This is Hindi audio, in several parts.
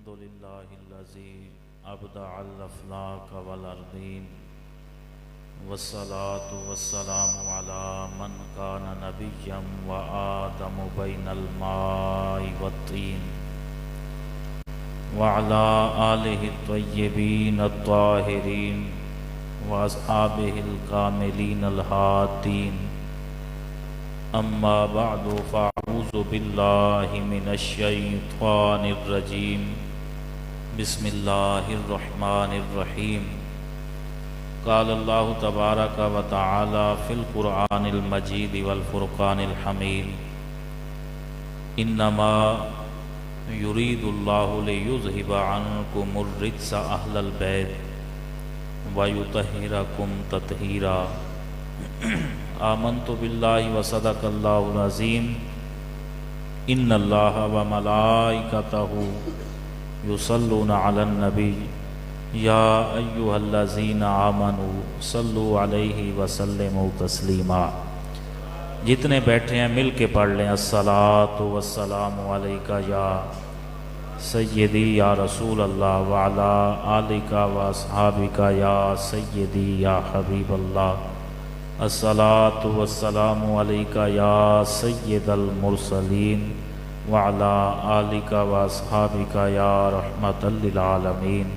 अल्हम्दुलिल्लाहिल्लज़ी अबदअल अफ़लाक वल अर्दीन वस्सलातु वस्सलामु अला मन कान नबिय्यम व आदमु बैनल माइ वत्तीन व अला आलिहि त्वय्यबीन अत्ताहिरीन व अस्हाबिहिल कामिलीनल हादीन। अम्मा बअदु फ़अऊज़ु बिल्लाहि मिनश शैतानिर रजीम। बिस्मिल्लाहिर रहमानिर रहीम। क़ाल अल्लाहु तबारक व तआला फ़िल क़ुरआनिल मजीद वल फ़ुरक़ानिल हमीद। इन्नमा युरीदुल्लाहु लियुज़हिबा अन्कुमुर रिज्स अहलल बैत व युतहिरकुम तत्हीरा। आमन्तु बिल्लाहि व सदक़ल्लाहुल अज़ीम। इन्नल्लाहा व मलाइकतहु युसल्लूना अलन नबी या अय्युहल्लज़ीना आमनू सल्लु अलैहि व सल्लिमू तस्लीमा। जितने बैठे हैं मिल के पढ़ लें। अस्सलातु वस्सलामु अलैका या सय्यदी या रसूल अल्लाह व अला आलिका व अस्हाबिका या सय्यदी या हबीब अल्लाह। अस्सलातु वस्सलामु अलैका या सय्यदल मुरसलीन व अला आलिका व अस्हाबिका या रहमतल लिल आलमीन।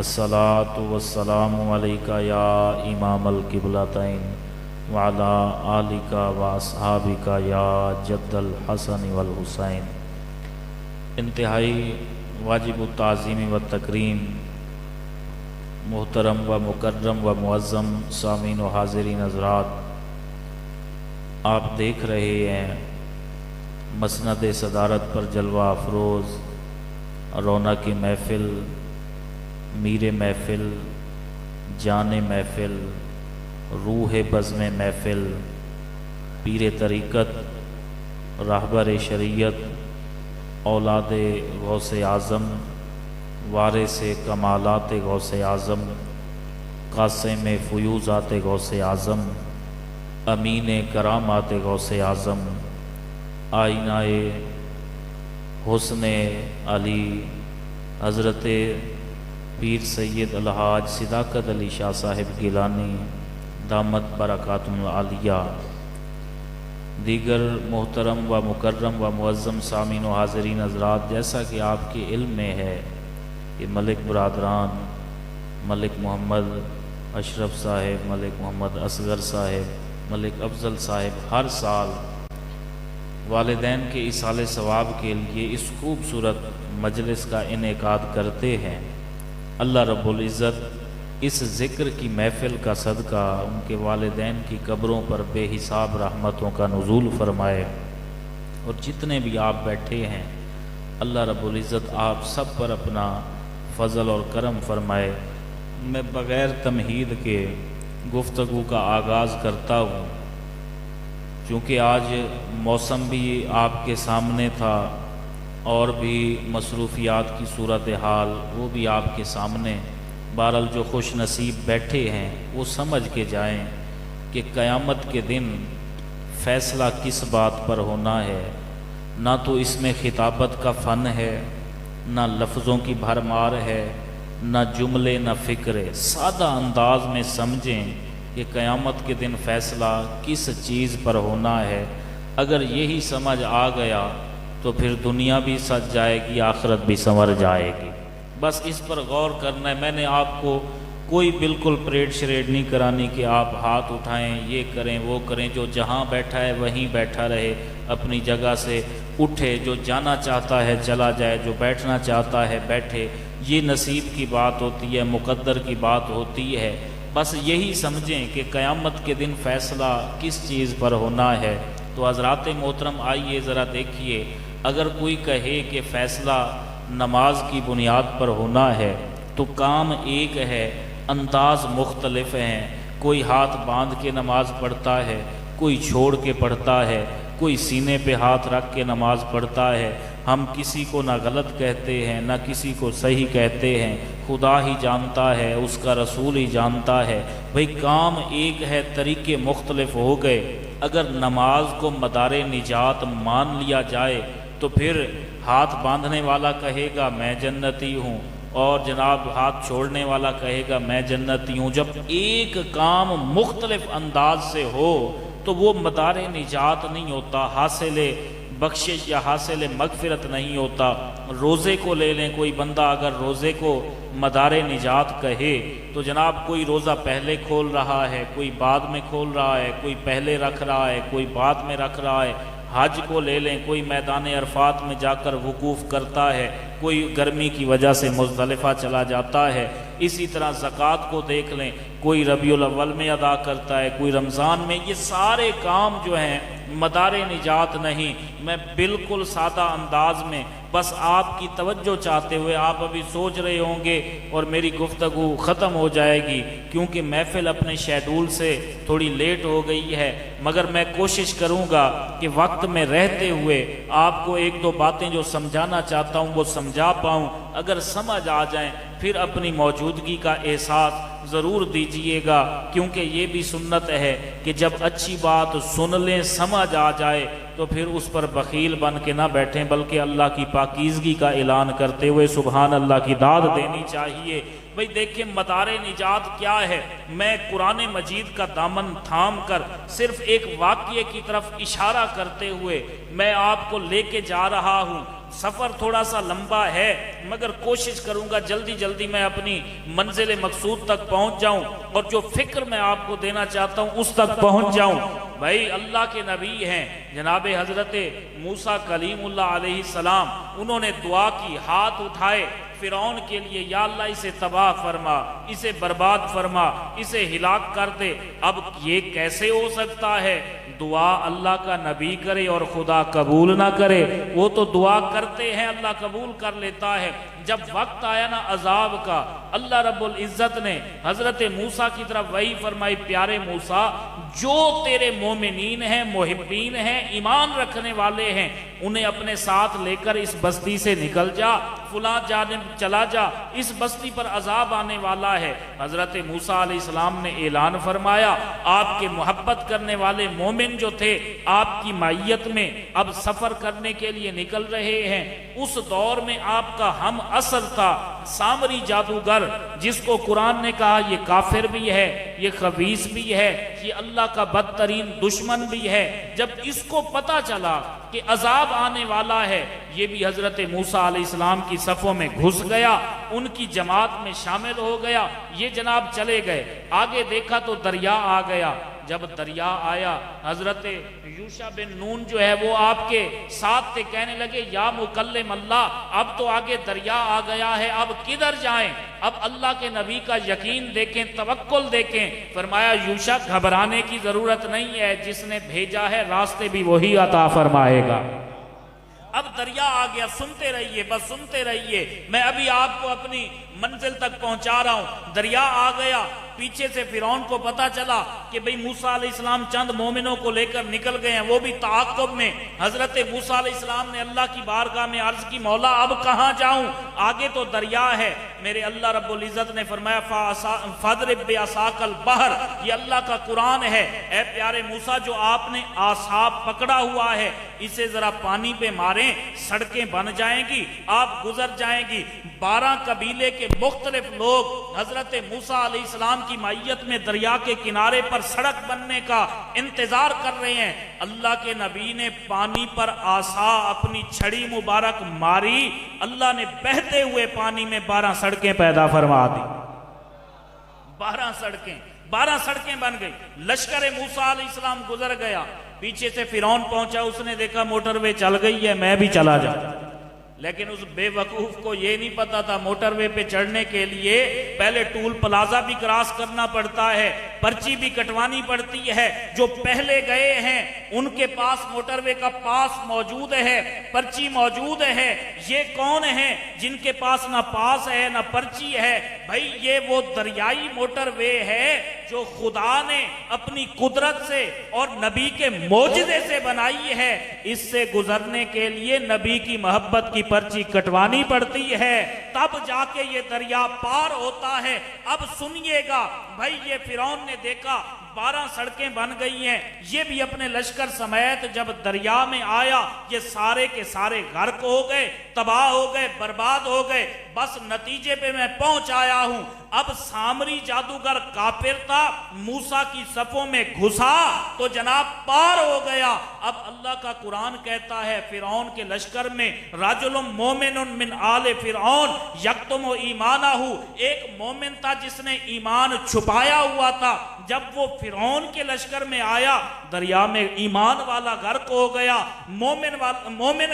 अस्सलातु वस्सलामु अलैका या इमामल किबलतैन व अला आलिका व अस्हाबिका या जद्दल हसन वल हुसैन। इंतहाई वाजिब ताज़ीम व तकरीम मोहतरम व मुकर्रम व मुअज़्ज़म सामीन व हाज़िरीन हज़रात, आप देख रहे हैं मसनद सदारत पर जलवा अफरोज़ रौनक महफ़िल, मीर महफ़िल, जान महफ़िल, रूह बज़्म महफ़िल, पीर तरीक़त, रहबर शरीयत, औलाद गौसे आज़म, वारिस कमालात गौसे आज़म, कासिम फ़ुयूज़ात गौसे आज़म, अमीन करामात गौसे आज़म, आईनाए हुस्न अली हज़रत पीर सैयद अलहाज सिदाकत अली शाह साहिब गिलानी दामत बरकातुल आलिया, दीगर मोहतरम व मुकर्रम व मुअज़्ज़म सामीन व हाज़िरीन हज़रात, जैसा कि आपके इल्म में है कि मलिक बरादरान, मलिक मोहम्मद अशरफ साहिब, मलिक मोहम्मद असगर साहिब, मलिक अफजल साहिब हर साल वालिदैन के इसाले सवाब के लिए इस खूबसूरत मजलिस का इनेकाद करते हैं। अल्लाह रब्बुल इज़्ज़त इस ज़िक्र की महफ़िल का सदका उनके वालिदैन की कब्रों पर बेहिसाब रहमतों का नुज़ूल फ़रमाए। और जितने भी आप बैठे हैं अल्लाह रब्बुल इज़्ज़त आप सब पर अपना फ़ज़ल और करम फ़रमाए। मैं बग़ैर तमहीद के गुफ्तगू का आगाज़ करता हूँ, चूँकि आज मौसम भी आपके सामने था और भी मसरूफ़ियात की सूरत हाल वो भी आपके सामने। बहरहाल जो खुश नसीब बैठे हैं वो समझ के जाएं कि क़यामत के दिन फ़ैसला किस बात पर होना है। ना तो इसमें खिताबत का फ़न है, ना लफ्ज़ों की भरमार है, ना जुमले, ना फ़िक्र। सादा अंदाज में समझें कि क़यामत के दिन फ़ैसला किस चीज़ पर होना है। अगर यही समझ आ गया तो फिर दुनिया भी सज जाएगी, आखिरत भी संवर जाएगी। बस इस पर गौर करना है। मैंने आपको कोई बिल्कुल परेड शरेड नहीं करानी कि आप हाथ उठाएं, ये करें, वो करें। जो जहाँ बैठा है वहीं बैठा रहे, अपनी जगह से उठे, जो जाना चाहता है चला जाए, जो बैठना चाहता है बैठे। ये नसीब की बात होती है, मुक़द्दर की बात होती है। बस यही समझें कि क़यामत के दिन फ़ैसला किस चीज़ पर होना है। तो हज़रात मोहतरम आइए ज़रा देखिए, अगर कोई कहे कि फ़ैसला नमाज की बुनियाद पर होना है तो काम एक है, अंदाज़ मुख्तलिफ हैं। कोई हाथ बांध के नमाज पढ़ता है, कोई छोड़ के पढ़ता है, कोई सीने पे हाथ रख के नमाज पढ़ता है। हम किसी को ना गलत कहते हैं ना किसी को सही कहते हैं। खुदा ही जानता है, उसका रसूल ही जानता है। भाई काम एक है, तरीक़े मुख्तलिफ हो गए। अगर नमाज को मदारे निजात मान लिया जाए तो फिर हाथ बांधने वाला कहेगा मैं जन्नती हूँ, और जनाब हाथ छोड़ने वाला कहेगा मैं जन्नती हूँ। जब एक काम मुख्तलिफ अंदाज से हो तो वो मदार निजात नहीं होता, हासिल बख्शिश या हासिल मगफिरत नहीं होता। रोज़े को ले लें, कोई बंदा अगर रोज़े को मदार निजात कहे तो जनाब कोई रोज़ा पहले खोल रहा है, कोई बाद में खोल रहा है, कोई पहले रख रहा है, कोई बाद में रख रहा है। हज को ले लें, कोई मैदान अरफात में जाकर वकूफ़ करता है, कोई गर्मी की वजह से मुज़दलिफ़ा चला जाता है। इसी तरह ज़कात को देख लें, कोई रबीउल अव्वल में अदा करता है, कोई रमज़ान में। ये सारे काम जो हैं मदार निजात नहीं। मैं बिल्कुल सादा अंदाज में बस आपकी तवज्जो चाहते हुए, आप अभी सोच रहे होंगे और मेरी गुफ्तगू ख़त्म हो जाएगी क्योंकि महफिल अपने शेड्यूल से थोड़ी लेट हो गई है, मगर मैं कोशिश करूँगा कि वक्त में रहते हुए आपको एक दो बातें जो समझाना चाहता हूँ वो समझा पाऊँ। अगर समझ आ जाएं फिर अपनी मौजूदगी का एहसास ज़रूर दीजिएगा, क्योंकि ये भी सुन्नत है कि जब अच्छी बात सुन लें, समझ आ जाए तो फिर उस पर बखील बन के ना बैठें, बल्कि अल्लाह की पाकीज़गी का ऐलान करते हुए सुबहान अल्लाह की दाद देनी चाहिए। भाई देखिए मदार निजात क्या है। मैं कुरान मजीद का दामन थाम कर सिर्फ एक वाक़ये की तरफ इशारा करते हुए मैं आपको लेके जा रहा हूँ। सफ़र थोड़ा सा लंबा है, मगर कोशिश करूँगा जल्दी जल्दी मैं अपनी मंजिल मकसूद तक पहुँच जाऊँ और जो फ़िक्र मैं आपको देना चाहता हूँ उस तक पहुँच जाऊँ। भाई अल्लाह के नबी हैं जनाब हज़रत मूसा कलीमुल्लाह अलैहिस्सलाम, उन्होंने दुआ की, हाथ उठाए फ़िरौन के लिए, या अल्लाह इसे तबाह फरमा, इसे बर्बाद फरमा, इसे हिलाक कर दे। अब ये कैसे हो सकता है? दुआ अल्लाह का नबी करे और खुदा कबूल ना करे? वो तो दुआ करते हैं, अल्लाह कबूल कर लेता है। जब वक्त आया ना अजाब का, अल्लाह रब्बुल इज़्ज़त ने हज़रत मूसा की तरफ वही फरमाई, प्यारे मूसा जो तेरे मोमिनीन हैं, मुहिब्बीन हैं, ईमान रखने वाले हैं, उन्हें अपने साथ लेकर इस बस्ती से निकल जा, फुला जानिब चला जा, इस बस्ती पर अजाब आने वाला है। हज़रत मूसा अलैहिस्सलाम ने ऐलान फरमाया, आपके मोहब्बत करने वाले मोमिन जो थे आपकी मायत में अब सफ़र करने के लिए निकल रहे हैं। उस दौर में आपका हम असर था सामरी जादूगर, जिसको कुरान ने कहा ये काफिर भी है, ये खबीस भी है, ये अल्लाह का बदतरीन दुश्मन भी है। जब इसको पता चला कि अजाब आने वाला है, ये भी हजरत मूसा अलैहिस्सलाम की सफ़ों में घुस गया, उनकी जमात में शामिल हो गया। ये जनाब चले गए, आगे देखा तो दरिया आ गया। जब दरिया आया, हजरत यूशा बिन नून जो है वो आपके साथ थे, कहने लगे या मुकल्लिम अल्लाह, अब तो आगे दरिया आ गया है, अब किधर जाएं? अब अल्लाह के नबी का यकीन देखें, तवक्कुल देखें। फरमाया यूशा घबराने की जरूरत नहीं है, जिसने भेजा है रास्ते भी वही अता फरमाएगा। अब दरिया आ गया, सुनते रहिए, बस सुनते रहिए, मैं अभी आपको अपनी मंजिल तक पहुंचा रहा हूं। दरिया आ गया, पीछे से फिरौन को पता चला कि भाई मूसा अलैहिस्सलाम चंद मोमिनों को लेकर निकल गए हैं, वो भी ताक़ुब में। हजरत मूसा अलैहिस्सलाम ने अल्लाह की बारगाह में अर्ज की, मौला अब कहां जाऊं, आगे तो दरिया है। मेरे अल्लाह रब्बुल इज़्ज़त ने फरमाया फदरिब बिअसाकल बहर, ये अल्लाह का कुरान है। ए प्यारे मूसा, जो आपने आसाब पकड़ा हुआ है, इसे जरा पानी पे मारें, सड़कें बन जाएंगी, आप गुजर जाएंगी। 12 कबीले के मुख्तलिफ लोग हजरत मूसा अलैहिस्सलाम की मायत में दरिया के किनारे पर सड़क बनने का इंतजार कर रहे हैं। अल्लाह के नबी ने पानी पर आसा अपनी छड़ी मुबारक मारी, अल्लाह ने बहते हुए पानी में 12 सड़कें पैदा फरमा दी। 12 सड़कें बन गई। लश्कर मूसा अलैहिस्सलाम गुजर गया, पीछे से फिरौन पहुंचा, उसने देखा मोटरवे चल गई है, मैं भी चला जाऊं। लेकिन उस बेवकूफ को यह नहीं पता था मोटरवे पे चढ़ने के लिए पहले टूल प्लाजा भी क्रॉस करना पड़ता है, पर्ची भी कटवानी पड़ती है। जो पहले गए हैं उनके पास मोटरवे का पास मौजूद है, पर्ची मौजूद है। ये कौन है जिनके पास ना पास है ना पर्ची है? भाई ये वो दरियाई मोटरवे है जो खुदा ने अपनी कुदरत से और नबी के मौजज़े से बनाई है। इससे गुजरने के लिए नबी की मोहब्बत की पर्ची कटवानी पड़ती है, तब जाके ये दरिया पार होता है। अब सुनिएगा भाई, ये फिरौन ने देखा 12 सड़कें बन गई हैं। ये भी अपने लश्कर समेत जब दरिया में आया, ये सारे के सारे गर्क हो गए, तबाह हो गए, बर्बाद हो गए। बस नतीजे पे मैं पहुंच आया हूं। अब सामरी जादूगर काफिर था, मूसा की सफों में घुसा तो जनाब पार हो गया। अब अल्लाह का कुरान कहता है फिरौन के लश्कर में राजुलुम मोमिनुन मिन आले फिरौन यक्तुमु ईमानहु, एक मोमिन था जिसने ईमान छुपाया हुआ था। जब वो फिरौन के लश्कर में आया, दरिया में ईमान वाला गर्क हो गया, मोमिन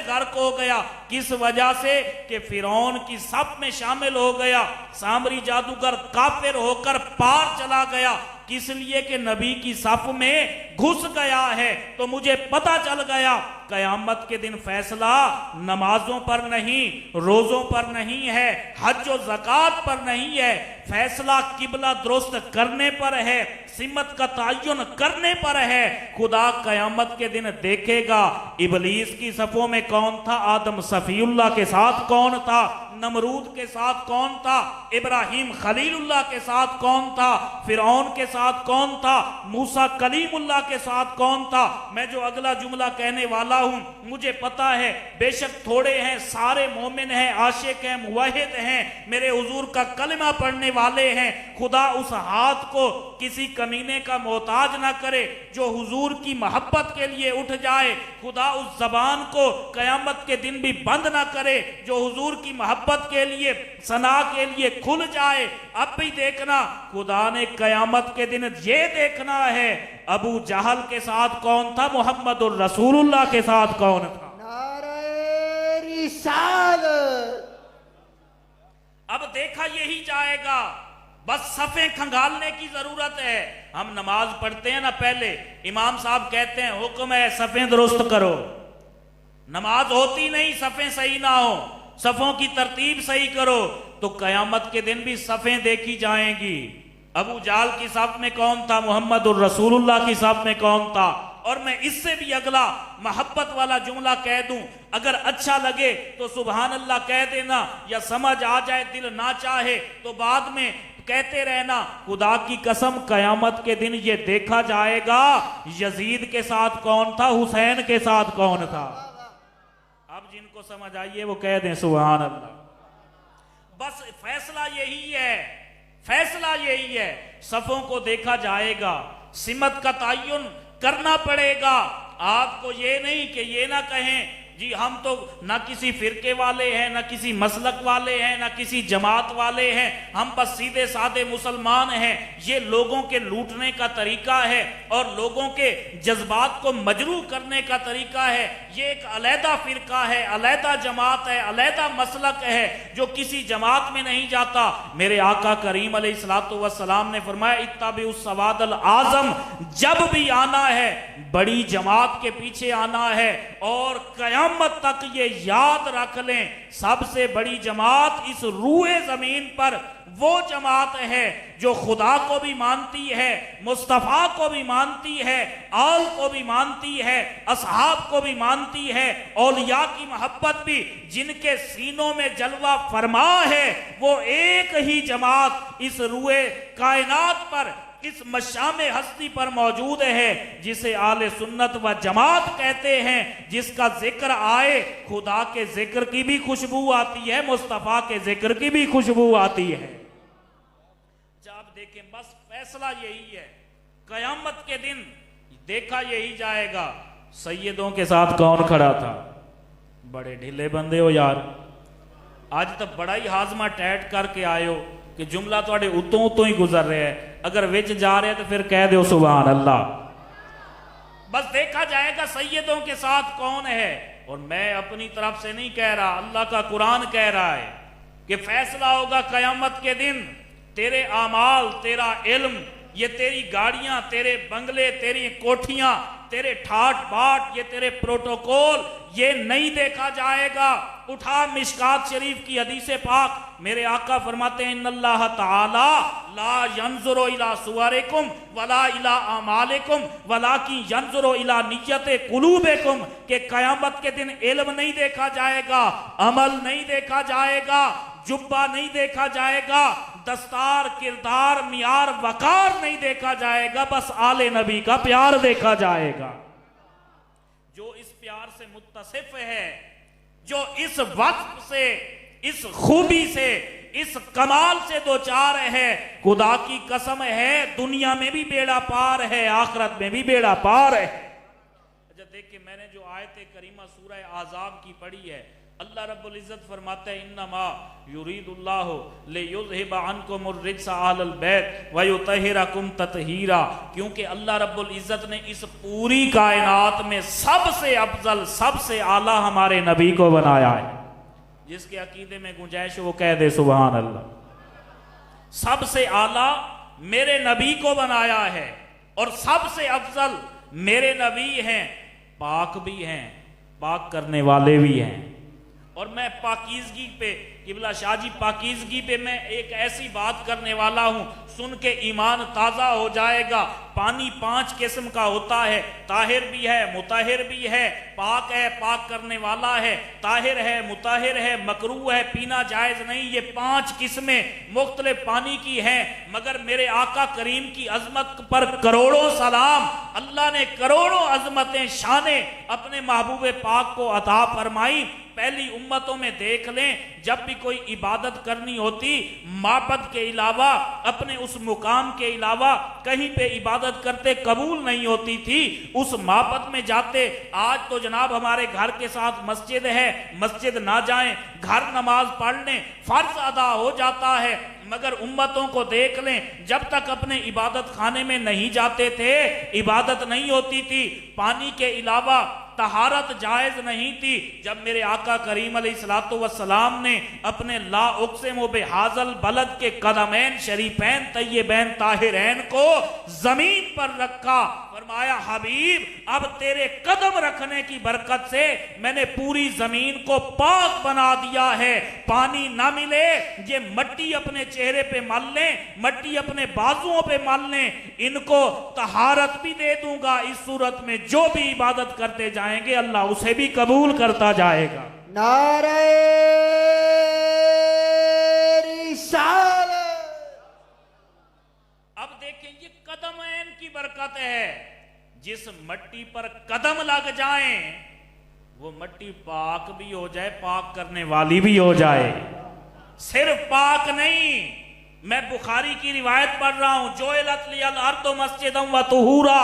गर्क हो गया। किस वजह से? कि फिरौन की सफ में शामिल हो गया। सामरी जादूगर काफिर होकर पार चला गया। किस लिए? कि नबी की सफ में घुस गया है। तो मुझे पता चल गया कयामत के दिन फैसला नमाजों पर नहीं, रोजों पर नहीं है, हज और ज़कात पर नहीं है, फैसला किबला दुरुस्त करने पर है, सिमत का तयन करने पर है। खुदा कयामत के दिन देखेगा इबलीस की सफों में कौन था, आदम सफीउल्लाह के साथ कौन था, नमरूद के साथ कौन था, इब्राहिम खलीलुल्लाह के साथ कौन था, फिरौन के साथ कौन था, मूसा कलीमुल्लाह के साथ कौन था। मैं जो अगला जुमला कहने वाला हूं, मुझे पता है बेशक थोड़े हैं, सारे मोमिन हैं, आशिक हैं, मुवहिद हैं, मेरे हुजूर का कलमा पढ़ने वाले हैं। खुदा उस हाथ को किसी कमीने का मोहताज ना करे जो हुजूर की मोहब्बत के लिए उठ जाए। खुदा उस जबान को कयामत के दिन भी बंद ना करे जो हुजूर की मोहब्बत के लिए, सना के लिए खुल जाए। अब भी देखना, खुदा ने कयामत के दिन ये देखना है अबू जहल के साथ कौन था, मोहम्मदुर रसूलुल्लाह के साथ कौन था। नारे रिसालत। अब देखा यही जाएगा। बस सफे खंगालने की जरूरत है। हम नमाज पढ़ते हैं ना, पहले इमाम साहब कहते हैं हुक्म है सफे दुरुस्त करो। नमाज होती नहीं सफे सही ना हो, सफों की तरतीब सही करो, तो कयामत के दिन भी सफे देखी जाएंगी। अबू जाल की सफ में कौन था, मोहम्मदुर रसूलुल्लाह की सफ में कौन था। और मैं इससे भी अगला मोहब्बत वाला जुमला कह दूं, अगर अच्छा लगे तो सुभान अल्लाह कह देना, या समझ आ जाए दिल ना चाहे तो बाद में कहते रहना। खुदा की कसम कयामत के दिन ये देखा जाएगा यजीद के साथ कौन था, हुसैन के साथ कौन था। अब जिनको समझ आइए वो कह दें सुभान अल्लाह। बस फैसला यही है, फैसला यही है। सफों को देखा जाएगा, सिमत का तयन करना पड़ेगा। आपको ये नहीं कि ये ना कहें जी हम तो ना किसी फिरके वाले हैं, ना किसी मसलक वाले हैं, ना किसी जमात वाले हैं, हम बस सीधे साधे मुसलमान हैं। ये लोगों के लूटने का तरीका है और लोगों के जज्बात को मजरूह करने का तरीका है। ये एक अलहदा फिरका है, अलहदा जमात है, अलहदा मसलक है जो किसी जमात में नहीं जाता। मेरे आका करीम अलैहिस्सलातु वस्सलाम ने फरमाया इत्ताबिउस सवादल आजम, जब भी आना है बड़ी जमात के पीछे आना है। और कयामत तक ये याद रख लें, सबसे बड़ी जमात इस रूए जमीन पर वो जमात है जो खुदा को भी मानती है, मुस्तफा को भी मानती है, आल को भी मानती है, असहाब को भी मानती है, औलिया की मोहब्बत भी जिनके सीनों में जलवा फरमा है। वो एक ही जमात इस रूए कायनात पर, इस मशामे हस्ती पर मौजूद है जिसे आले सुन्नत व जमात कहते हैं। जिसका जिक्र आए खुदा के जिक्र की भी खुशबू आती है, मुस्तफा के जिक्र की भी खुशबू आती है। जब देखें बस फैसला यही है, कयामत के दिन देखा यही जाएगा सैयदों के साथ कौन खड़ा था। बड़े ढीले बंदे हो यार, आज तो बड़ा ही हाजमा टैट करके आए हो कि जुमला थोड़े उतों उतों ही गुजर रहे हैं, अगर विच जा रहे तो फिर कह दो सुभान अल्लाह। बस देखा जाएगा सैयदों के साथ कौन है। और मैं अपनी तरफ से नहीं कह रहा, अल्लाह का कुरान कह रहा है कि फैसला होगा कयामत के दिन। तेरे आमाल, तेरा इल्म, ये तेरी गाड़ियां, तेरे बंगले, तेरी कोठियां, तेरे ठाट बाट, ये तेरे प्रोटोकॉल, ये नहीं देखा जाएगा। उठा मिशकात शरीफ की हदीस पाक, मेरे आका फरमाते हैं इन्नल्लाह ताला ला यंजुरु इला सुवरिकुम वला इला अमालिकुम वलाकिन यंजुरु इला निय्यति कुलूबिकुम, के कयामत के दिन इल्म नहीं देखा जाएगा, अमल नहीं देखा जाएगा, जुब्बा नहीं देखा जाएगा, दस्तार, किरदार, मियार, वकार नहीं देखा जाएगा, बस आले नबी का प्यार देखा जाएगा। जो इस प्यार से मुत्तसिफ है, जो इस वक्त से, इस खूबी से, इस कमाल से दो चार है, खुदा की कसम है दुनिया में भी बेड़ा पार है, आखिरत में भी बेड़ा पार है। अच्छा देखिए, मैंने जो आयत करीमा सूरह आज़ाब की पढ़ी है, अल्लाह रब्बुल इज्जत फरमाते हैं इन्नमा युरीदुल्लाहु लियुज़हिबा अन्कुमुर रिज्सा अहलल बैत व युतहिरकुम तत्हीरा। क्योंकि अल्लाह रब्बुल इज्जत ने इस पूरी कायनात में सबसे अफजल, सबसे आला हमारे नबी को बनाया है। जिसके अकीदे में गुंजाइश वो कह दे सुभान अल्लाह। सबसे आला मेरे नबी को बनाया है और सबसे अफजल मेरे नबी हैं, पाक भी हैं, पाक करने वाले भी हैं। और मैं पाकीज़गी पे, किबला शाह जी, पाकीज़गी पे मैं एक ऐसी बात करने वाला हूं, सुन के ईमान ताज़ा हो जाएगा। पानी 5 किस्म का होता है, ताहिर भी है, मुताहिर भी है, पाक है, पाक करने वाला है, ताहिर है, मुताहिर है, मकरूह है, पीना जायज़ नहीं। ये 5 किस्में मुख्तलिफ पानी की हैं, मगर मेरे आका करीम की अजमत पर करोड़ों सलाम। अल्लाह ने करोड़ों अजमतें, शाने अपने महबूब पाक को अता फरमाई। पहली उम्मतों में देख लें, जब भी कोई इबादत करनी होती, माबद के अलावा, अपने उस मुकाम के अलावा कहीं पे इबादत करते कबूल नहीं होती थी, उस माबद में जाते। आज तो जनाब हमारे घर के साथ मस्जिद है, मस्जिद ना जाएं, घर नमाज पढ़ने फर्ज अदा हो जाता है। मगर उम्मतों को देख लें, जब तक अपने इबादत खाने में नहीं जाते थे, इबादत नहीं होती थी। पानी के अलावा तहारत जायज नहीं थी। जब मेरे आका करीम अलैहिस्सलातु वस्सलाम ने अपने ला उक़सिमु बिहाज़ल बलद के कदमैन शरीफैन तय्यबैन ताहिरैन को जमीन पर रखा, फरमाया हबीब अब तेरे कदम रखने की बरकत से मैंने पूरी जमीन को पाक बना दिया है। पानी ना मिले, ये मट्टी अपने चेहरे पे मल लें, मट्टी अपने बाजुओं पे मल लें, इनको तहारत भी दे दूंगा। इस सूरत में जो भी इबादत करते जाएंगे अल्लाह उसे भी कबूल करता जाएगा। नारे रिसालत। अब देखें, ये कदमैन की बरकत है। जिस मट्टी पर कदम लग जाएं, वो मट्टी पाक भी हो जाए, पाक करने वाली भी हो जाए। सिर्फ पाक नहीं, मैं बुखारी की रिवायत पढ़ रहा हूं, जोइलत लियल अर्दु मस्जिदम व तुहूरा।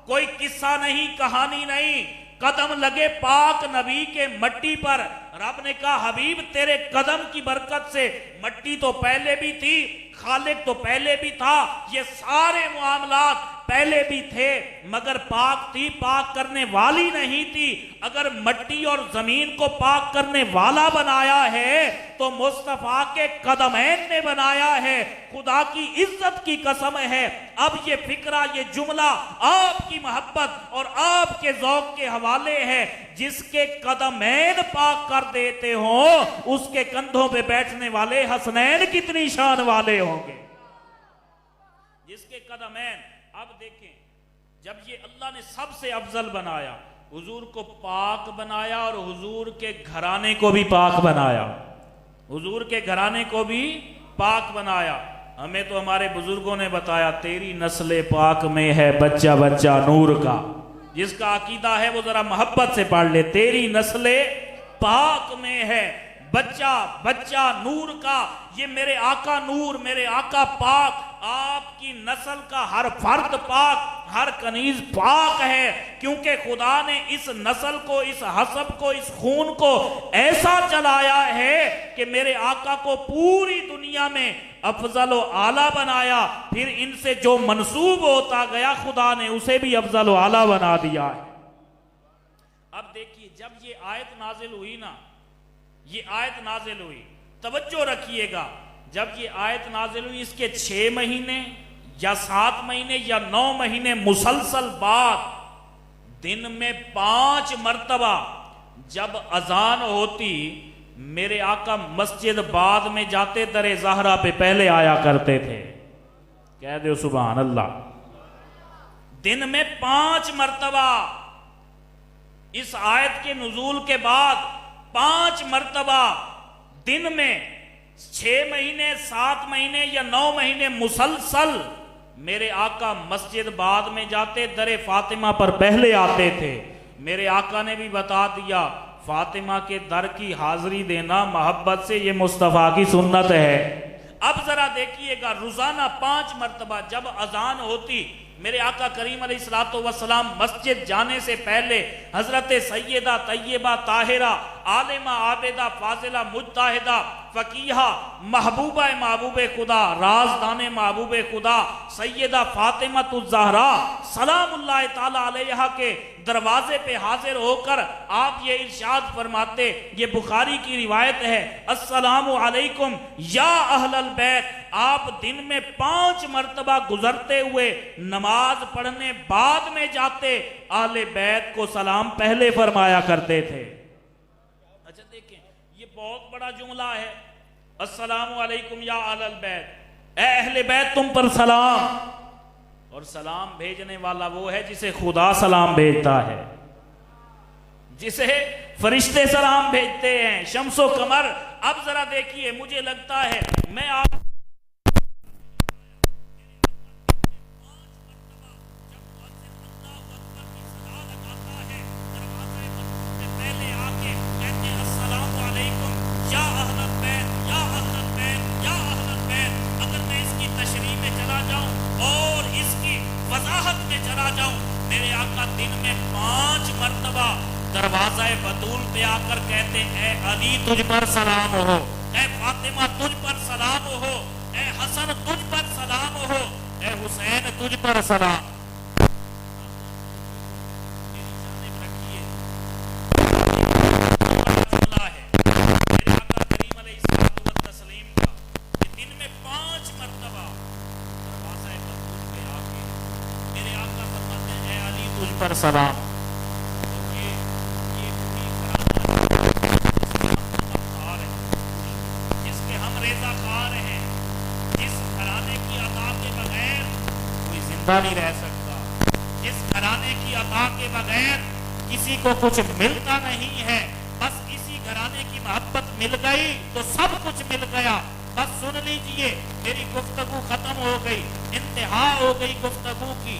कोई किस्सा नहीं, कहानी नहीं, कदम लगे पाक नबी के मट्टी पर। रब ने कहा हबीब तेरे कदम की बरकत से मट्टी तो पहले भी थी, खालिक तो पहले भी था, ये सारे मामलात पहले भी थे, मगर पाक थी, पाक करने वाली नहीं थी। अगर मट्टी और जमीन को पाक करने वाला बनाया है तो मुस्तफा के कदमैन ने बनाया है। खुदा की इज्जत की कसम है, अब ये फिक्रा, ये जुमला आपकी मोहब्बत और आपके ज़ौक़ के हवाले है। जिसके कदमैन पाक कर देते हो, उसके कंधों पे बैठने वाले हसनैन कितनी शान वाले होंगे। जिसके कदमैन, अब देखें, जब ये अल्लाह ने सबसे अफजल बनाया, हुजूर को पाक बनाया और हुजूर के घराने को भी पाक बनाया, हुजूर के घराने को भी पाक बनाया। हमें तो हमारे बुजुर्गों ने बताया, तेरी नस्ल पाक में है बच्चा बच्चा नूर का। जिसका अकीदा है वो जरा मोहब्बत से पढ़ ले, तेरी नस्ल पाक में है बच्चा बच्चा नूर का। ये मेरे आका नूर, मेरे आका पाक, आपकी नस्ल का हर फर्द पाक, हर कनीज पाक है। क्योंकि खुदा ने इस नस्ल को, इस हसब को, इस खून को ऐसा चलाया है कि मेरे आका को पूरी दुनिया में अफजल व आला बनाया। फिर इनसे जो मंसूब होता गया, खुदा ने उसे भी अफजल व आला बना दिया है। अब देखिए, जब ये आयत नाजिल हुई ना, ये आयत नाजिल हुई, तवज्जो रखिएगा, जब ये आयत नाजिल हुई इसके 6 महीने या 7 महीने या 9 महीने मुसलसल बाद दिन में 5 मर्तबा जब अजान होती, मेरे आका मस्जिद बाद में जाते, दरे ज़हरा पे पहले आया करते थे। कह दो सुभान अल्लाह। दिन में 5 मर्तबा, इस आयत के नुज़ूल के बाद 5 मर्तबा दिन में 6 महीने 7 महीने या 9 महीने मुसलसल मेरे आका मस्जिद बाद में जाते, दरे फातिमा पर पहले आते थे। मेरे आका ने भी बता दिया, फातिमा के दर की हाजिरी देना मोहब्बत से ये मुस्तफ़ा की सुन्नत है। अब जरा देखिएगा, रोजाना 5 मरतबा जब अजान होती, मेरे आका करीम अलैहिस्सलातु वस्सलाम मस्जिद जाने से पहले हजरत सैयदा तैयबा ताहिरा आलिमा आबिदा फाजिला मुज्ताहिदा फकीहा महबूबा महबूब खुदा राजदाने महबूब खुदा सैयदा फातिमतुज़ ज़हरा सलामुल्लाह ताला अलैहा के दरवाजे पे हाजिर होकर आप ये इरशाद फरमाते, ये बुखारी की रिवायत है, अस्सलामु अलैकुम या अहलल बैत। आप दिन में 5 मरतबा गुजरते हुए नमाज पढ़ने बाद में जाते, अहले बैत को सलाम पहले फरमाया करते थे। अच्छा देखें, ये बहुत बड़ा जुमला है, अस्सलामु अलैकुम या अहलल बैत, ए अहले बैत तुम पर सलाम। और सलाम भेजने वाला वो है जिसे खुदा सलाम भेजता है, जिसे फरिश्ते सलाम भेजते हैं, शम्सो कमर। अब जरा देखिए, मुझे लगता है मैं आप मेरे आका दिन में 5 मरतबा दरवाज़ा बतूल पे आकर कहते, ए अली तुझ पर सलाम हो, ए फातिमा तुझ पर सलाम हो, ए हसन तुझ पर सलाम हो, ए हुसैन तुझ पर सलाम। पर सलाम। जिसके हम रेज़ाकार हैं, जिस घराने की अता के बगैर कोई जिंदा नहीं रह सकता, जिस घराने की अता के बगैर किसी को कुछ मिलता नहीं है। बस इसी घराने की मोहब्बत मिल गई तो सब कुछ मिल गया। बस सुन लीजिए, मेरी गुफ्तगू खत्म हो गई, इंतहा हो गई गुफ्तगू की।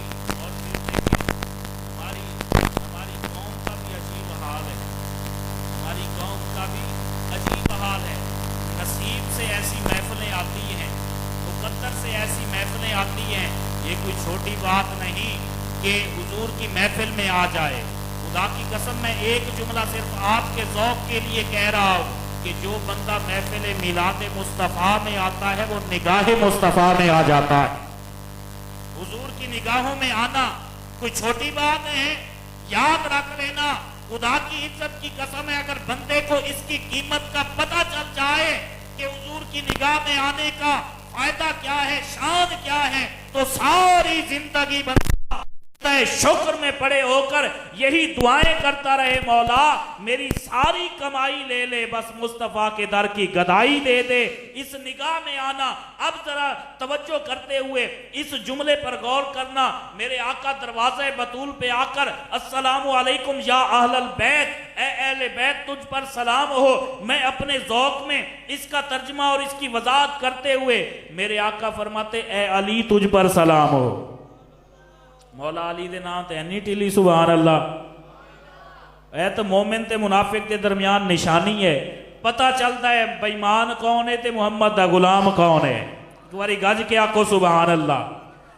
नसीब से ऐसी महफिलें आती हैं, मुकद्दर से ऐसी महफिलें आती हैं, ये कोई छोटी बात नहीं कि हुजूर की महफिल में आ जाए। खुदा की कसम, मैं एक जुमला सिर्फ आपके ज़ौक़ के लिए कह रहा हूँ कि जो बंदा महफिल मिलाद मुस्तफ़ा में आता है वो निगाह मुस्तफ़ा में आ जाता है। हुजूर की निगाहों में आना कोई छोटी बात है, याद रख लेना। खुदा की इज्जत की कसम है, अगर बंदे को इसकी कीमत का पता चल जाए कि हुजूर की निगाह में आने का फायदा क्या है, शान क्या है, तो सारी जिंदगी बंदा शुक्र में पड़े होकर यही दुआएं करता रहे, मौला मेरी सारी कमाई ले ले, बस मुस्तफ़ा के दर की गदाई दे दे। इस निगाह में आना। अब जरा तवज्जो करते हुए इस जुमले पर गौर करना। मेरे आका दरवाज़े बतूल पे आकर अस्सलामु अलैकुम या अहलल बैत, ए अहले बैत तुझ पर सलाम हो। मैं अपने ज़ौक़ में इसका तर्जमा और इसकी वज़ाहत करते हुए मेरे आका फरमाते, ए अली तुझ पर सलाम हो। मौला अली दे नाम ते नहीं टिली, सुभान अल्लाह। ए तो मोमिन ते मुनाफिक के दरमियान निशानी है, पता चलता है बेईमान कौन है ते मुहम्मद दा गुलाम कौन है। एक बारी गज के आखो सुभान अल्लाह।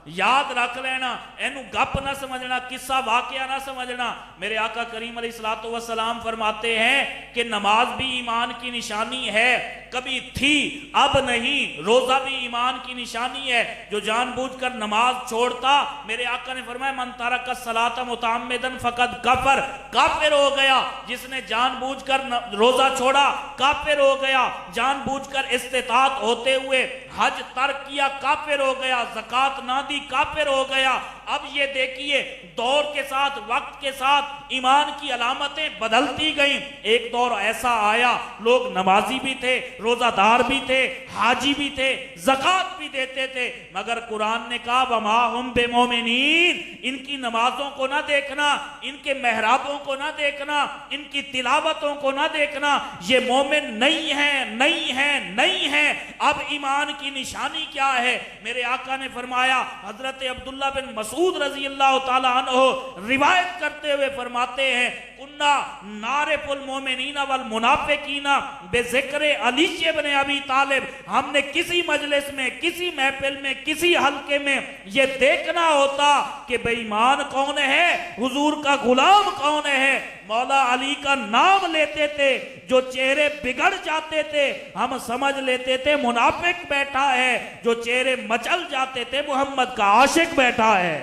याद रख लेना, एनू गप ना समझना, किस्सा वाकया ना समझना। मेरे आका करीम अलैहिस्सलातु वस्सलाम फरमाते हैं कि नमाज भी ईमान की निशानी है, कभी थी अब नहीं। रोजा भी ईमान की निशानी है, जो जानबूझकर नमाज छोड़ता, मेरे आका ने फरमाया मन तरक सलात मुतअम्मिदन फकद कफर, काफिर हो गया। जिसने जानबूझकर रोजा छोड़ा काफिर हो गया, जानबूझकर इस्तिताअत होते हुए हज तर्क किया काफिर हो गया, ज़कात ना दी आदमी काफिर हो गया। अब ये देखिए दौर के साथ, वक्त के साथ ईमान की अलामतें बदलती गईं। एक दौर ऐसा आया लोग नमाजी भी थे, रोजादार भी थे, हाजी भी थे, ज़कात भी देते थे, मगर कुरान ने कहा वमा हुम बिमोमिनीन, इनकी नमाजों को ना देखना, इनके मेहराबों को ना देखना, इनकी तिलावतों को ना देखना, ये मोमिन नहीं है, नहीं है, नहीं है। अब ईमान की निशानी क्या है? मेरे आका ने फरमाया, हजरत अब्दुल्ला बिन मसूद रजी अल्लाह ताला अन्हु रिवायत करते हुए फरमाते हैं, कुन्ना नारिफुल मोमिनीना वल मुनाफिकीना बेज़िक्र अली इब्न अबी तालिब, हमने किसी मजलिस में, किसी महफिल में, किसी हल्के में ये देखना होता कि बेईमान कौन है, हुजूर का गुलाम कौन है, मौला अली का नाम लेते थे, जो चेहरे बिगड़ जाते थे हम समझ लेते थे मुनाफिक बैठा है, जो चेहरे मचल जाते थे मोहम्मद का आशिक बैठा है।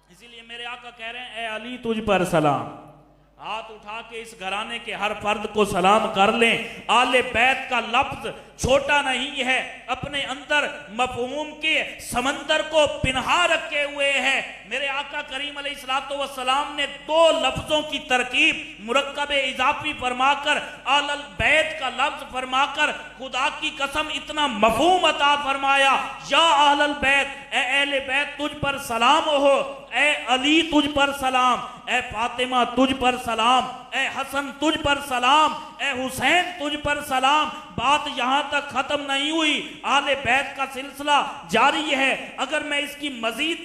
इसीलिए मेरे आका कह रहे हैं, ए अली तुझ पर सलाम। हाथ उठा के इस घराने के हर फर्द को सलाम कर लें। आले बैत का लफ्ज छोटा नहीं है, अपने अंदर मफहूम के समंदर को पिन्हा रखे हुए है। मेरे आका करीम अलैहिस्सलातु वस्सलाम ने दो लफ्जों की तरकीब मुरक्कब इजाफी फरमाकर, आलल बैत का लफ्ज फरमाकर खुदा की कसम इतना मफहूम अता फरमाया, या अहलल बैत, ए अहले बैत तुझ पर सलाम हो, ए अली तुझ पर सलाम, ए फातिमा तुझ पर सलाम, ए हसन तुझ पर सलाम, ए हुसैन तुझ पर सलाम। बात यहां तक खत्म नहीं हुई, आले बैत का सिलसिला जारी है। अगर मैं इसकी मजीद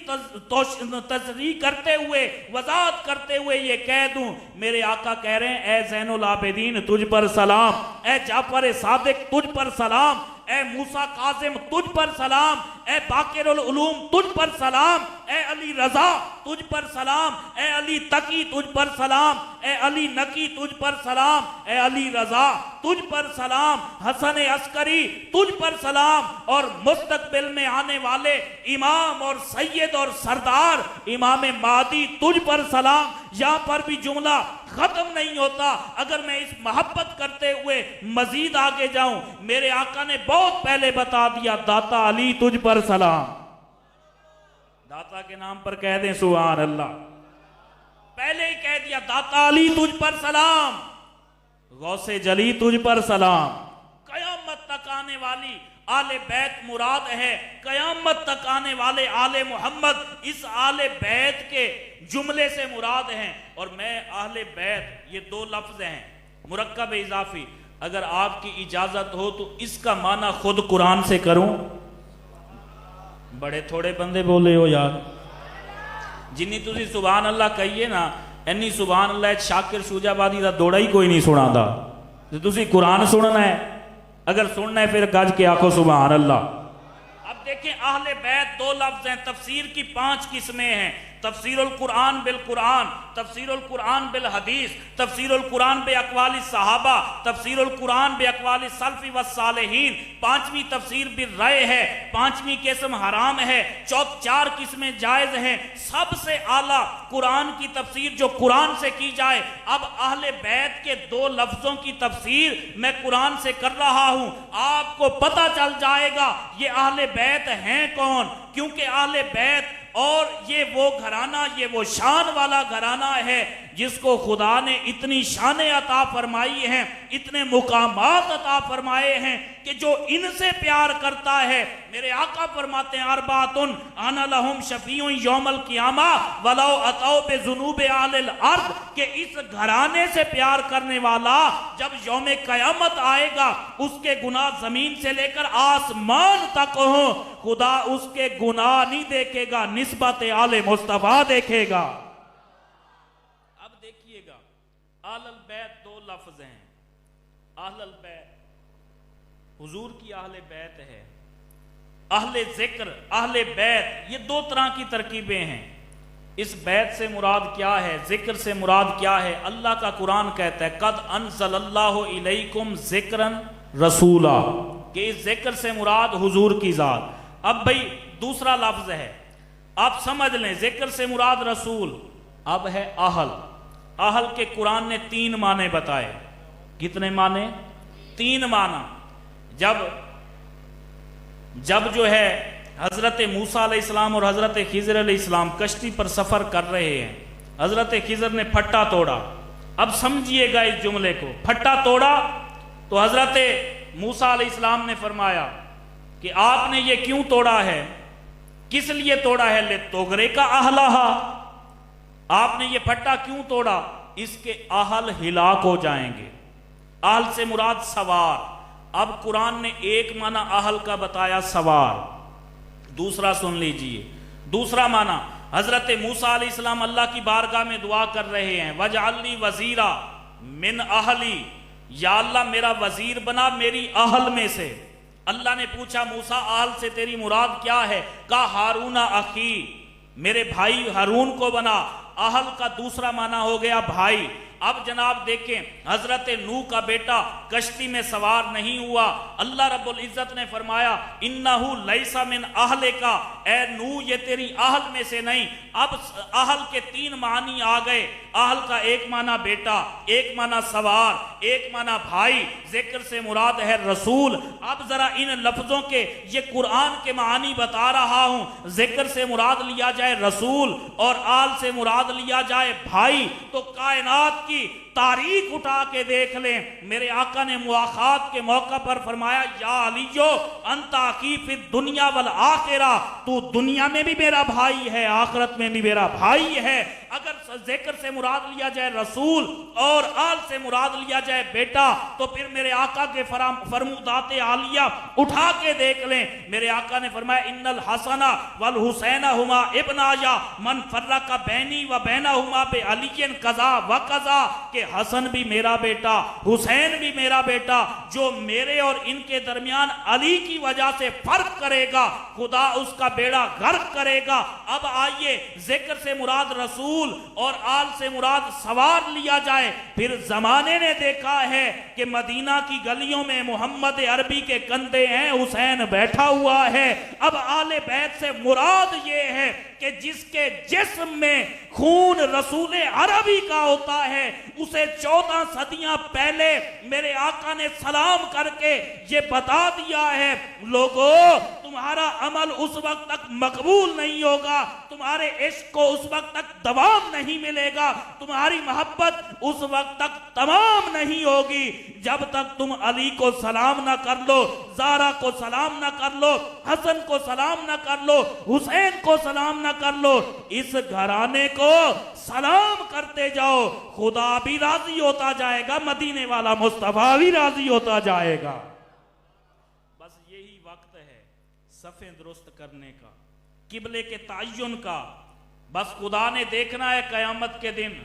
तशरीह करते हुए, वजाहत करते हुए ये कह दूं, मेरे आका कह रहे हैं, ए ज़ैनुल आबिदीन तुझ पर सलाम, ए जाफर सादिक तुझ पर सलाम, ए मूसा काजिम तुझ पर सलाम, ए बाकिरुल उलूम तुझ पर सलाम, ए अली रजा तुझ पर सलाम, ए अली तकी तुझ पर सलाम, ए अली नकी तुझ पर सलाम, ए अली रजा तुझ पर सलाम, हसन अस्करी तुझ पर सलाम, और मुस्तकबिल में आने वाले इमाम और सैयद और सरदार इमाम महदी तुझ पर सलाम। यहां पर भी जुमला खत्म नहीं होता। अगर मैं इस मोहब्बत करते हुए मजीद आगे जाऊं, मेरे आका ने बहुत पहले बता दिया, दाता अली तुझ पर सलाम। दाता के नाम पर कह दें सुभान अल्लाह, पहले ही कह दिया, दाता अली तुझ पर सलाम, गौसे जली तुझ पर सलाम। कयामत तक आने वाली आले बैत मुराद है, कयामत तक आने वाले आले मोहम्मद इस आले बैत के जुमले से मुराद हैं। और मैं आले बैत, ये दो लफ्ज हैं मुरक्कब इजाफी, अगर आपकी इजाजत हो तो इसका माना खुद कुरान से करूं। बड़े थोड़े बंदे बोले हो यार, जिन्नी तुसी सुभान अल्लाह कहिए ना, इन्नी सुभान अल्लाह शाकिर शूजाबादी का दौड़ा ही कोई नहीं सुनाता। तो तुसी कुरान सुनना है, अगर सुनना है फिर गज के आखो सुभान अल्लाह। अब देखें, अहले बैत दो लफ्ज हैं, तफसीर की 5 किस्में हैं, तफसीरुल कुरान बिल कुरान, तफसीरुल कुरान बिल हदीस, तफसीरुल कुरान बे अक़वाली सहाबा, तफसीरुल कुरान बे अक़वाली सल्फ़ी व सालिहीन, 5वीं तफसीर बिल रय है, 5वीं किस्म हराम है, 4 किस्में जायज़ हैं। सबसे आला कुरान की तफसीर जो कुरान से की जाए। अब अहले बैत के दो लफ्जों की तफसीर मैं कुरान से कर रहा हूं, आपको पता चल जाएगा ये अहले बैत हैं कौन, क्योंकि अहले बैत और ये वो घराना, ये वो शान वाला घराना है जिसको खुदा ने इतनी शानें अता फरमाई हैं, इतने मुकामात अता फरमाए हैं कि जो इनसे प्यार करता है, मेरे आका फरमाते हैं, अरबातुन अना लहुम शफीउन यौमल क़ियामा वलौ अतौ बिज़ुनूबि अहलिल अर्द, कि इस घराने से प्यार करने वाला जब यौम क़यामत आएगा, उसके गुनाह जमीन से लेकर आसमान तक हो, खुदा उसके गुनाह नहीं देखेगा, निस्बत आले मुस्तफा देखेगा। अब देखिएगा, अहलल बैत दो लफ्ज हैं, अहलल बैत हुजूर की अहले बैत है, अहले जिक्र, अहले बैत, ये दो तरह की तरकीबें हैं। इस बैत से मुराद क्या है, जिक्र से मुराद क्या है? अल्लाह का कुरान कहता है, कद अंज़लल्लाहु इलैकुम ज़िक्रन रसूला, कि इस जिक्र से मुराद हुजूर की जात। अब भाई दूसरा लफ्ज है, आप समझ लें, जिक्र से मुराद रसूल। अब है अहल, अहल के कुरान ने 3 माने बताए। कितने माने? 3 माना। जब जो है हज़रत मूसा अलैहिस्सलाम और हज़रत खिज़र अलैहिस्सलाम कश्ती पर सफ़र कर रहे हैं। हज़रत खिज़र ने फट्टा तोड़ा। अब समझिएगा इस जुमले को, फट्टा तोड़ा तो हज़रत मूसा अलैहिस्सलाम ने फरमाया कि आपने ये क्यों तोड़ा है, किस लिए तोड़ा है? ले तोगरे का अहलाहा, आपने ये फट्टा क्यों तोड़ा? इसके अहल हिलाक हो जाएंगे। अहल से मुराद सवार। अब कुरान ने एक माना अहल का बताया, सवार। दूसरा सुन लीजिए, दूसरा माना हजरत मूसा अलैहिस्सलाम अल्लाह की बारगाह में दुआ कर रहे हैं, वजअलनी वजीरा मिन अहली, या अल्लाह मेरा वजीर बना मेरी अहल में से। अल्लाह ने पूछा मूसा अहल से तेरी मुराद क्या है? का हारूना अखी, मेरे भाई हारून को बना। अहल का दूसरा माना हो गया भाई। अब जनाब देखें, हजरत नूह का बेटा कश्ती में सवार नहीं हुआ। अल्लाह रब्बुल इज्जत ने फरमाया इन्नहु लैसा मिन अहले का, ए नूह ये तेरी अहल में से नहीं। अब अहल के तीन मानी आ गए। अहल का एक माना बेटा, एक माना सवार, एक माना भाई। जिक्र से मुराद है रसूल। अब जरा इन लफ्जों के ये कुरान के मानी बता रहा हूं। जिक्र से मुराद लिया जाए रसूल और आल से मुराद लिया जाए भाई, तो कायनात की तारीख उठा के देख लें। मेरे आका ने मुआखात के मौका पर फरमाया या अलीयो अंता की फिर दुनिया वल आखिरा, तू दुनिया में भी मेरा भाई है, आखिरत में भी मेरा भाई है। अगर जिक्र से मुराद लिया जाए रसूल और आल से मुराद लिया जाए बेटा, तो फिर मेरे आका के फरमुदाते आलिया उठा के देख लें। मेरे आका ने फरमाया इन्नल हसना वल हुसैना हुमा इब्नाया मन फर्रका बैनी व बैना हुमा बे अलीयन कजा व कजा, के हसन भी मेरा बेटा, हुसैन भी मेरा बेटा, जो मेरे और इनके दरमियान अली की वजह से फर्क करेगा खुदा उसका बेड़ा गर्क करेगा। अब आइए जिक्र से मुराद रसूल और आल से मुराद सवार लिया जाए। फिर जमाने ने देखा है कि मदीना की गलियों में मोहम्मद अरबी के कंधे हैं, हुसैन बैठा हुआ है। अब आले बैत से मुराद ये है कि जिसके जिस्म में खून रसूल अरबी का होता है, उसे 14 सदियां पहले मेरे आका ने सलाम करके ये बता दिया है, लोगों तुम्हारा अमल उस वक्त तक मकबूल नहीं होगा, तुम्हारे इश्क को उस वक्त तक दवाम नहीं मिलेगा, तुम्हारी मोहब्बत उस वक्त तक तमाम नहीं होगी जब तक तुम अली को सलाम ना कर लो, ज़ारा को सलाम ना कर लो, हसन को सलाम ना कर लो, हुसैन को सलाम ना कर लो। इस घराने को सलाम करते जाओ, खुदा भी राजी होता जाएगा, मदीने वाला मुस्तफा भी राजी होता जाएगा। बस यही वक्त है सफ़े दुरुस्त करने का, किबले के तय्युन का। बस खुदा ने देखना है कयामत के दिन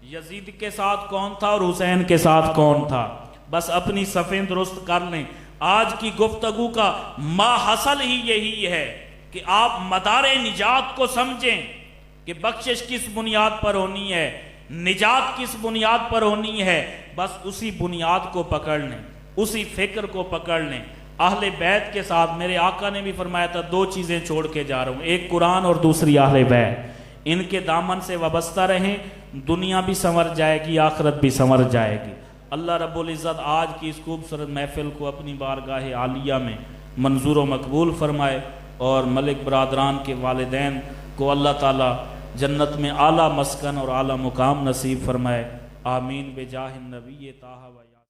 यजीद के साथ कौन था और हुसैन के साथ कौन था। बस अपनी सफ़े दुरुस्त कर लें। आज की गुफ्तगू का माहसल ही यही है कि आप मदारे निजात को समझें कि बख्शिश किस बुनियाद पर होनी है, निजात किस बुनियाद पर होनी है। बस उसी बुनियाद को पकड़ लें, उसी फिक्र को पकड़ लें। अहले बैत के साथ मेरे आका ने भी फरमाया था, दो चीज़ें छोड़ के जा रहा हूँ, एक कुरान और दूसरी अहले बैत। इनके दामन से वाबस्ता रहें, दुनिया भी संवर जाएगी, आखिरत भी संवर जाएगी। अल्लाह रब्बुल इज़्ज़त आज की इस खूबसूरत महफिल को अपनी बारगाह आलिया में मंजूर व मकबूल फरमाए और मलिक बरादरान के वालिदैन को अल्लाह ताला जन्नत में आला मस्कन और आला मुकाम नसीब फरमाए। आमीन बेजाह नबी ताहा।